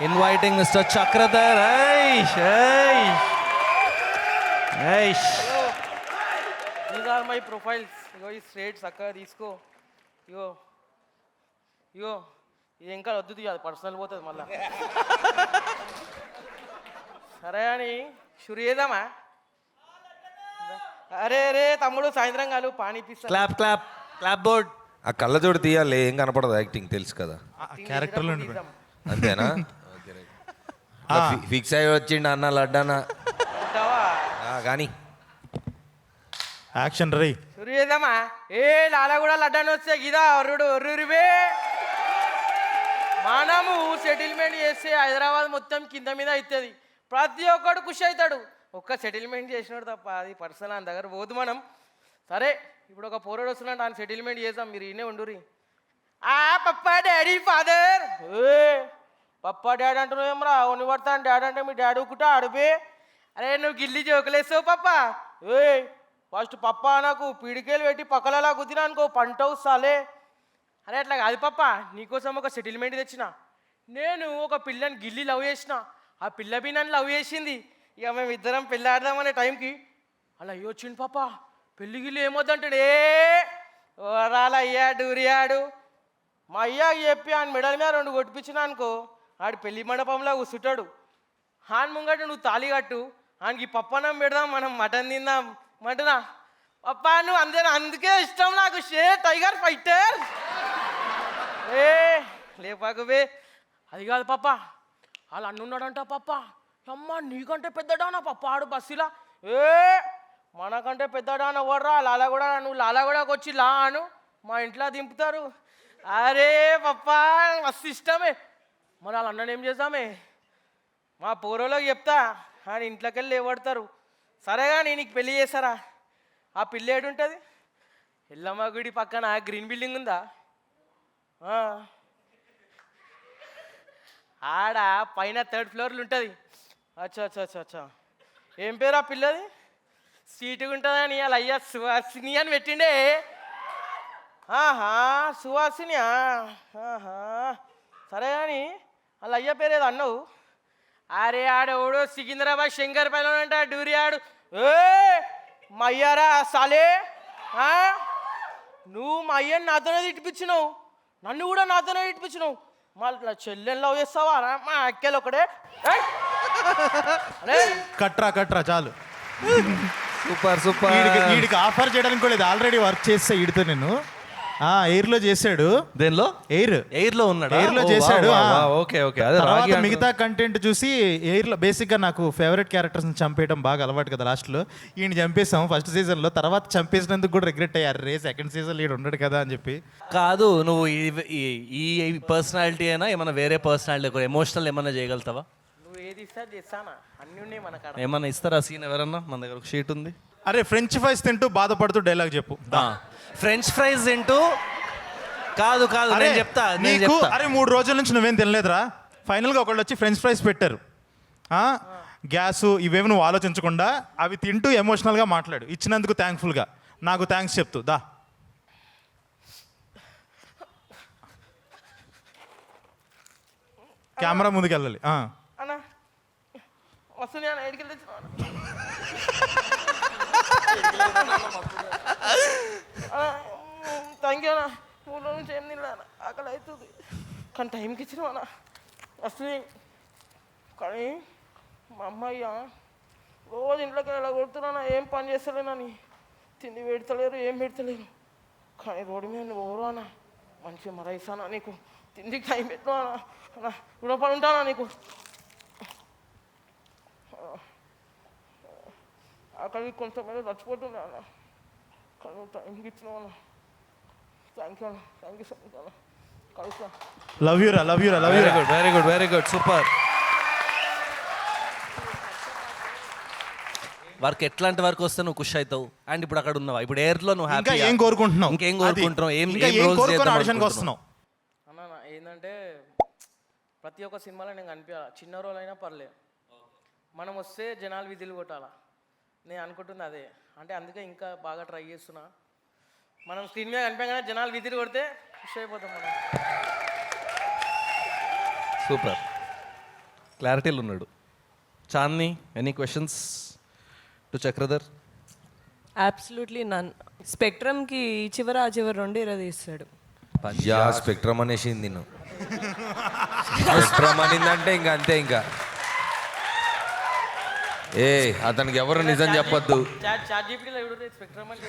Inviting mister Chakradhar. These are my profiles. ఇగో ఈ straight చక్కగా తీసుకో. ఇగో ఇగో ఇది ఇంకా వద్దు తీయాలి, పర్సనల్ పోతుంది మళ్ళా. సరే అని షురు చేద్దామా? అరే రే తమ్ముడు, సాయంత్రం కాదు పానీ పిస్తా. Clap clap clap board. ఆ కళ్ళజోడు తీయాలి, ఏం కనపడదు, యాక్టింగ్ తెలుసు కదా. క్యారెక్టర్లో అంతేనా? ఫిక్స్ అయ్యి వచ్చిండు అన్న లడ్డానా కానీ యాక్షన్ రై షురు చేద్దామా? ఏ లాలా కూడా లడ్డాని వస్తే గిదా ఒర్రుడు ఒర్రురివే. మనము సెటిల్మెంట్ చేస్తే హైదరాబాద్ మొత్తం కింద మీద అవుతుంది, ప్రతి ఒక్కడు ఖుషి అవుతాడు. ఒక్క సెటిల్మెంట్ చేసినాడు తప్ప అది పర్సనల్ అని దగ్గర పోదు మనం. సరే ఇప్పుడు ఒక పోరాడు వస్తున్నాడు, ఆయన సెటిల్మెంట్ చేద్దాం, మీరు ఈయనే ఉండురి. పప్పా డాడీ ఫాదర్. పప్పా డాడీ అంటున్నావు ఏమరా? ఉని పడతాను డాడీ అంటే మీ డాడీ ఊకుంటా అడిపి. అరే నువ్వు గిల్లి జోకులేసావు పప్పా. ఫస్ట్ పప్పా నాకు పీడికేలు పెట్టి పక్కలలా కుదిరా అనుకో పంటవు సాలే. అరే అట్లా కాదు పప్పా, నీకోసం ఒక సెటిల్మెంట్ తెచ్చిన. నేను ఒక పిల్లని గిల్లి లవ్ చేసిన, ఆ పిల్ల బి నన్ను లవ్ చేసింది. ఇక మేము ఇద్దరం పెళ్ళి ఆడదామనే టైంకి అలా అయ్యి వచ్చిండు పాప. పెళ్ళి గిల్లి ఏమొద్దంటాడే రాలా అయ్యాడు ఉరియాడు. మా అయ్యాకి చెప్పి ఆయన మెడల మీద 2 కొట్టిపించిన అనుకో, ఆడు పెళ్లి మండపంలో కూర్చుంటాడు. హాన్ ముంగట నువ్వు తాళి కట్టు, ఆయనకి పప్పనం పెడదాం, మనం మటన్ తిందాం. మటనా పప్పా నువ్వు అందుకే ఇష్టం నాకు, టైగర్ ఫైటర్. లేపాకువే అది కాదు పప్ప, వాళ్ళు అన్నున్నాడంట పప్ప. అమ్మ నీకంటే పెద్దడానా పప్ప ఆడు బస్సులా. మనకంటే పెద్దడాన ఓడరా లాలా కూడా, నువ్వు లాలా కూడా వచ్చి లా అను మా ఇంట్లో దింపుతారు. అరే పప్ప మస్తు ఇష్టమే. మరి వాళ్ళ అన్నని ఏం చేద్దామే? మా పూర్వలోకి చెప్తా, ఆయన ఇంట్లోకి వెళ్ళి లేవడతారు. సరే కానీ నీకు పెళ్ళి చేస్తారా? ఆ పిల్ల ఏడుంటుంది? ఎల్లమ్మ గుడి పక్కన గ్రీన్ బిల్డింగ్ ఉందా? ఆడ పైన 3rd ఫ్లోర్లు ఉంటుంది. అచ్చా అచ్చా అచ్చా అచ్చా. ఏం పేరు ఆ పిల్లది? సీటుగా ఉంటుందని వాళ్ళ అయ్యా సుహాసిని అని పెట్టిండే. సుహాసినియా? సరే కానీ వాళ్ళ అయ్య పేరు ఏదో అన్నావు. అరే ఆడెవడో సికింద్రాబాద్ శంకర్ పైన అంట డూరి ఆడు. మా అయ్యారా సాలే, నువ్వు మా అయ్యని నాతోనే తిట్టిపించినావు, నన్ను కూడా నాతోనే తిట్టిపించినావు. మళ్ళీ చెల్లెని లవ్ చేస్తావా? మా అక్కలు ఒకడే. కట్రా చాలు. Super super. వీడికి ఆఫర్ చేయడానికి కూడా ఆల్రెడీ వర్క్ చేస్తా వీడితో నేను. ఎయిర్లో చేశాడు. దేనిలో? ఎయిర్లో ఉన్నాడు. ఎయిర్లో చేశాడు. Okay okay. తర్వాత మిగతా కంటెంట్ చూసి ఎయిర్లో బేసిక్గా నాకు ఫేవరెట్ క్యారెక్టర్స్ని చంపేయడం బాగా అలవాటు కదా. లాస్ట్లో ఈయన చంపేసాం ఫస్ట్ సీజన్లో, తర్వాత చంపేసినందుకు కూడా రిగ్రెట్ అయ్యారు. సెకండ్ సీజన్ ఈడు ఉండడు కదా అని చెప్పి. కాదు నువ్వు ఈ పర్సనాలిటీ అయినా ఏమైనా వేరే పర్సనాలిటీ కూడా ఎమోషనల్ ఏమైనా చేయగలుగుతావా? నువ్వు ఏది ఇస్తా చేస్తానా? అన్నీ ఉన్నాయి మన కాడ. ఏమన్నా ఇస్తారా సీన్? ఎవరన్నా? మన దగ్గర ఒక షీట్ ఉంది. అరే ఫ్రెంచ్ ఫ్రైస్ తింటూ బాధపడుతూ డైలాగ్ చెప్పు. ఫ్రెంచ్ ఫ్రైస్ తింటూ కాదు నేను చెప్తా. అరే 3 రోజుల నుంచి నువ్వేం తినలేదురా, ఫైనల్గా ఒకళ్ళు వచ్చి ఫ్రెంచ్ ఫ్రైస్ పెట్టారు. గ్యాసు ఇవేమి నువ్వు ఆలోచించకుండా అవి తింటూ ఎమోషనల్గా మాట్లాడు. ఇచ్చినందుకు థ్యాంక్ఫుల్గా నాకు థ్యాంక్స్ చెప్తూ దా. కెమెరా ముందుకు వెళ్ళాలి. అన్నా వస్తుంది అన్న, ఎడికి థ్యాంక్ యూ అన్న. 3 రోజుల నుంచి ఏం తినలే అన్న, ఆకలి అవుతుంది. కానీ టైంకి ఇచ్చినావు అన్న, వస్తుంది. కానీ మా అమ్మాయి రోజు ఇంట్లోకి ఇలా కొడుతున్నా, ఏం పని చేస్తలేనని. తిండి పెడతలేరు, ఏం పెడతలేరు. కానీ రోడ్డు మీద నువ్వు ఎవరు అన్న, మంచిగా మరైస్తానా నీకు, తిండికి టైం పెట్టు అన్న, అన్న రుణపడి ఉంటానా నీకు. అక్కడికి కొంచెం మీద చచ్చిపోతుండే అన్న, కానీ నువ్వు టైంకి ఇచ్చినావు అన్న. థ్యాంక్ యూ అన్న, థ్యాంక్ యూ సో మచ్ అన్న. కలుస్తా. Love you. Very good super. Work ఎట్లాంటి వర్క్ వస్తే నువ్వు ఖుషి అవుతావు? అండ్ ఇప్పుడు అక్కడ ఉన్నావా? ఇప్పుడు ఎయిర్లో నువ్వు హ్యాపీ ఏం కోరుకుంటున్నావు? ఇంకేం కోరుకుంటున్నావు? ఆడిషన్కి వస్తున్నావు అన్న ఏంటంటే ప్రతి ఒక్క సినిమాలో నేను కనిపించాలి, చిన్న రోల్ అయినా పర్లేదు. మనం వస్తే జనాలు విధులు కొట్టాలా, నేను అనుకుంటున్నా అదే. అంటే అందుకే ఇంకా బాగా ట్రై చేస్తున్నా. మనం స్క్రీన్ మీద కనిపించగానే జనాలు విధులు కొడితే ఖుషి అయిపోతాం మనం. సూపర్. క్లారిటీలో ఉన్నాడు. Chandni, any questions to Chakradhar? Absolutely none. స్పెక్ట్రమ్కి ఈ చివర ఆ చివర రెండు ఇరదీస్తాడు. యా స్పెక్ట్రమ్ అనేసింది నేను. స్పెక్ట్రమ్ అనిందంటే ఇంకా అంతే. ఇంకా ఏ అతనికి ఎవరు నిజం చెప్పొద్దు. చాట్ జీపీటీలో ఎవడు స్పెక్ట్రమ్ అంటే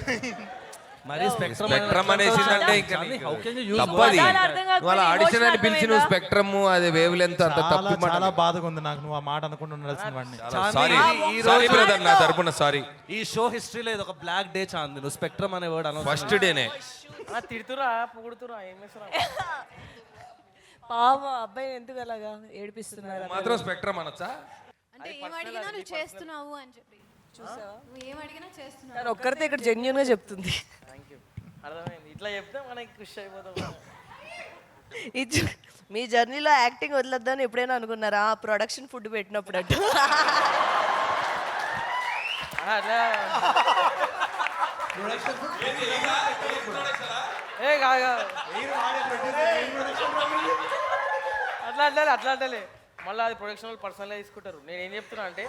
మరి స్పెక్ట్రమ్ అనేసిందంటే ఇంకా హౌ కెన్ యూ యూజ్ తప్పది. పదాలు అర్థం కాకపోతే వాళ్ళ ఆడిషన్ అని emotion పిలిచి నువ్వు అర్థమైందా? స్పెక్ట్రమ్ అది వేవ్ లెంత్ అంత చాలా తప్పు మాట. చాలా బాధగా ఉంది నాకు నువ్వు ఆ మాట అనుకుంటూ ఉండాల్సిన వాడిని. సారీ ఈ సారీ రోజు బ్రదర్, నా తరపున సారీ. ఈ షో హిస్టరీలో ఇది ఒక బ్లాక్ డే చాంది. నువ్వు స్పెక్ట్రమ్ అనే వర్డ్ అనవసరం. ఫస్ట్ డేనే తిడుతురా పొగుడుతురా ఏం చేస్తురా? పాప అబ్బాయిని ఎందుకు అలాగా ఏడిపిస్తున్నారు? మాత్రం స్పెక్ట్రమ్ అనొచ్చా? అంటే ఏం అడిగినా నువ్వు చేస్తున్నావు అని చెప్పి చూసావా? నువ్వు ఏం అడిగినా చేస్తున్నావు. తను ఒక్కరితే ఇక్కడ జెన్యున్ గా చెప్తుంది. థ్యాంక్ యూ, అర్థమైంది. ఇట్లా చెప్తే మనకి ఖుషి అయిపోతాం. మీ జర్నీలో యాక్టింగ్ వదిలేద్దామని ఎప్పుడైనా అనుకున్నారా? ప్రొడక్షన్ ఫుడ్ పెట్టినప్పుడు అటు అట్లా ఏ కాదు అట్లా అంటలే. మళ్ళీ అది ప్రొడక్షన్ వాళ్ళు పర్సనల్గా తీసుకుంటారు. నేను ఏం చెప్తున్నా అంటే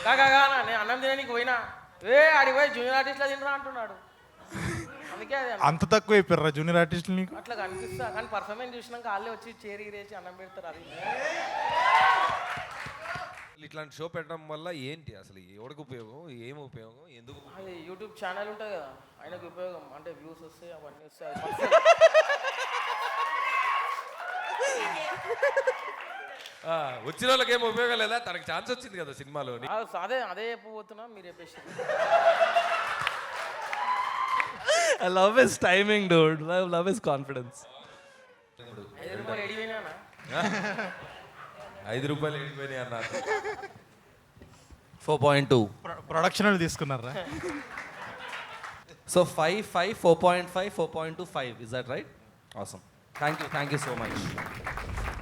కాగా నేను అన్నం తినడానికి పోయినా ఆడికి పోయి జూనియర్ ఆర్టిస్ట్లా తినరా అంటున్నాడు. అందుకే అది అంత తక్కువ అయిపోయారా జూనియర్ ఆర్టిస్టులు నీకు? అట్లా కనిపిస్తా. కానీ పర్ఫార్మెన్స్ చూసినాక వాళ్ళే వచ్చి చేసి అన్నం పెడతారు. అది ఇట్లాంటి షో పెట్టడం వల్ల ఏంటి అసలు? ఎవరికి ఉపయోగం? ఏం ఉపయోగం? ఎందుకు? అది యూట్యూబ్ ఛానల్ ఉంటుంది కదా, ఆయనకు ఉపయోగం. అంటే వ్యూస్ వస్తాయి, అవన్నీ వస్తాయి. వచ్చిన వాళ్ళకి ఏం ఉపయోగం లేదా? తనకి ఛాన్స్ వచ్చింది కదా సినిమాలో. అదే చెప్పబోతున్నా, మీరు చెప్పేసి. I love his timing, dude. I love his confidence. 5 రూపాయలు ఎడిపోయినా 5 రూపాయలు వెళ్ళిపోయినాయి అన్నారు. 4.2. ప్రొడక్షన్ వాళ్ళు తీసుకున్నారా? So 5, 5, 4.5, 4.2, 5. Is that right? Awesome. Thank you so much.